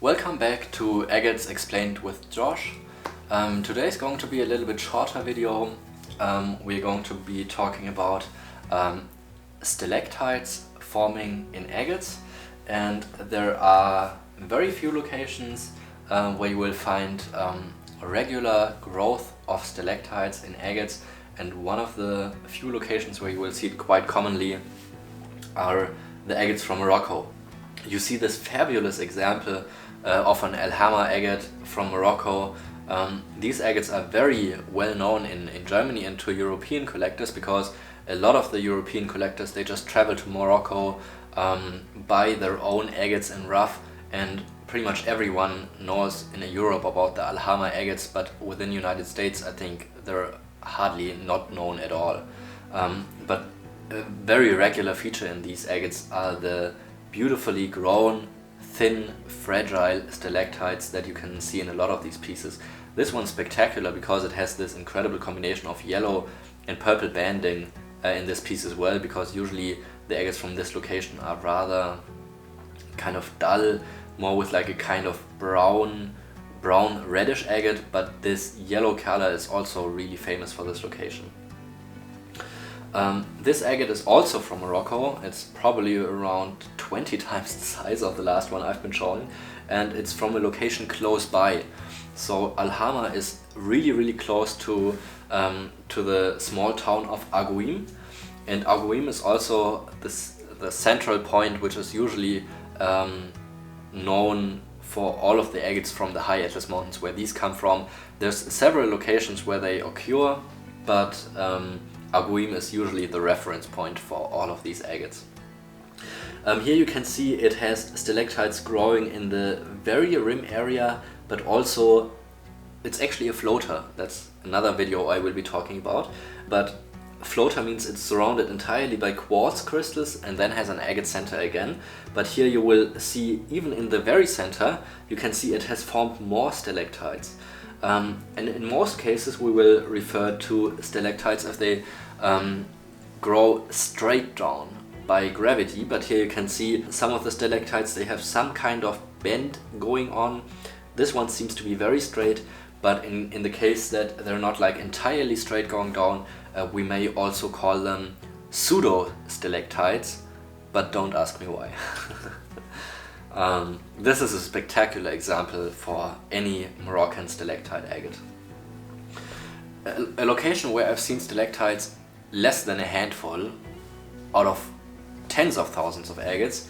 Welcome back to Agates Explained with Josh. Today is going to be a little bit shorter video. We're going to be talking about stalactites forming in agates, and there are very few locations where you will find regular growth of stalactites in agates, and one of the few locations where you will see it quite commonly are the agates from Morocco. You see this fabulous example of an Alhama agate from Morocco. These agates are very well known in Germany and to European collectors, because a lot of the European collectors, they just travel to Morocco, buy their own agates in rough, and pretty much everyone knows in Europe about the Alhama agates, but within the United States I think they're hardly not known at all. But a very regular feature in these agates are the beautifully grown, thin, fragile stalactites that you can see in a lot of these pieces. This one's spectacular because it has this incredible combination of yellow and purple banding in this piece as well, because usually the agates from this location are rather kind of dull, more with like a kind of brown reddish agate, but this yellow color is also really famous for this location. This agate is also from Morocco. It's probably around 20 times the size of the last one I've been showing, and it's from a location close by. So Alhama is really close to the small town of Arguim, and Arguim is also the central point, which is usually known for all of the agates from the high Atlas Mountains, where these come from. There's several locations where they occur, but Arguim is usually the reference point for all of these agates. Here you can see it has stalactites growing in the very rim area, but also it's actually a floater. That's another video I will be talking about. But floater means it's surrounded entirely by quartz crystals and then has an agate center again. But here you will see, even in the very center, you can see it has formed more stalactites. And in most cases we will refer to stalactites if they grow straight down by gravity, but here you can see some of the stalactites, they have some kind of bend going on. This one seems to be very straight, but in the case that they're not like entirely straight going down, we may also call them pseudo stalactites, but don't ask me why. This is a spectacular example for any Moroccan stalactite agate. A location where I've seen stalactites less than a handful out of tens of thousands of agates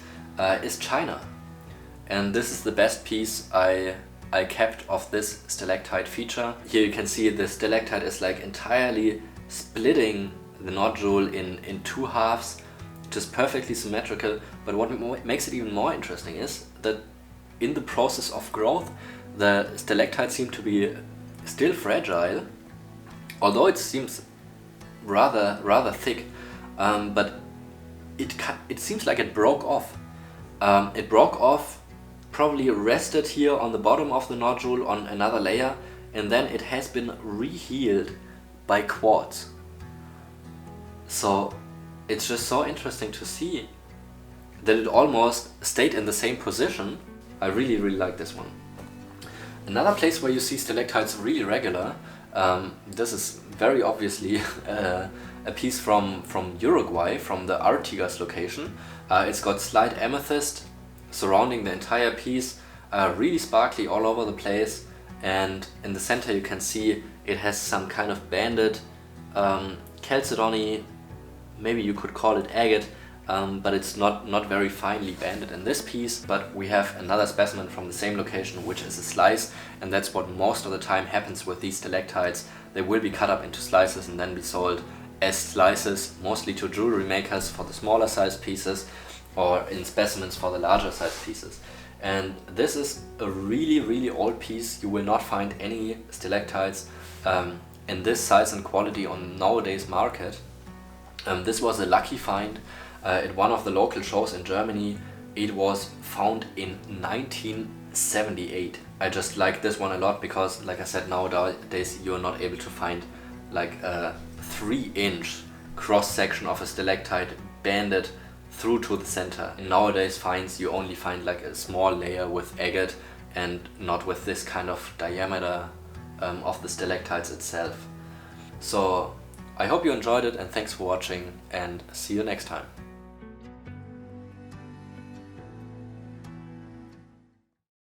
is China. And this is the best piece I kept of this stalactite feature. Here you can see the stalactite is like entirely splitting the nodule in two halves, just perfectly symmetrical. But what makes it even more interesting is that in the process of growth, the stalactites seem to be still fragile, although it seems rather thick, but it seems like it broke off. It broke off, probably rested here on the bottom of the nodule on another layer, and then it has been rehealed by quartz. So it's just so interesting to see that it almost stayed in the same position. I really like this one. Another place where you see stalactites really regular, this is very obviously a piece from Uruguay, from the Artigas location. It's got slight amethyst surrounding the entire piece, really sparkly all over the place, and in the center you can see it has some kind of banded chalcedony, maybe you could call it agate, but it's not very finely banded in this piece. But we have another specimen from the same location, which is a slice, and that's what most of the time happens with these stalactites. They will be cut up into slices and then be sold as slices, mostly to jewelry makers for the smaller size pieces, or in specimens for the larger size pieces. And this is a really old piece. You will not find any stalactites in this size and quality on nowadays market. This was a lucky find at one of the local shows in Germany. It was found in 1978. I just like this one a lot because, like I said, nowadays you're not able to find like a 3-inch cross section of a stalactite banded through to the center. In nowadays finds you only find like a small layer with agate and not with this kind of diameter of the stalactites itself. So I hope you enjoyed it, and thanks for watching, and see you next time.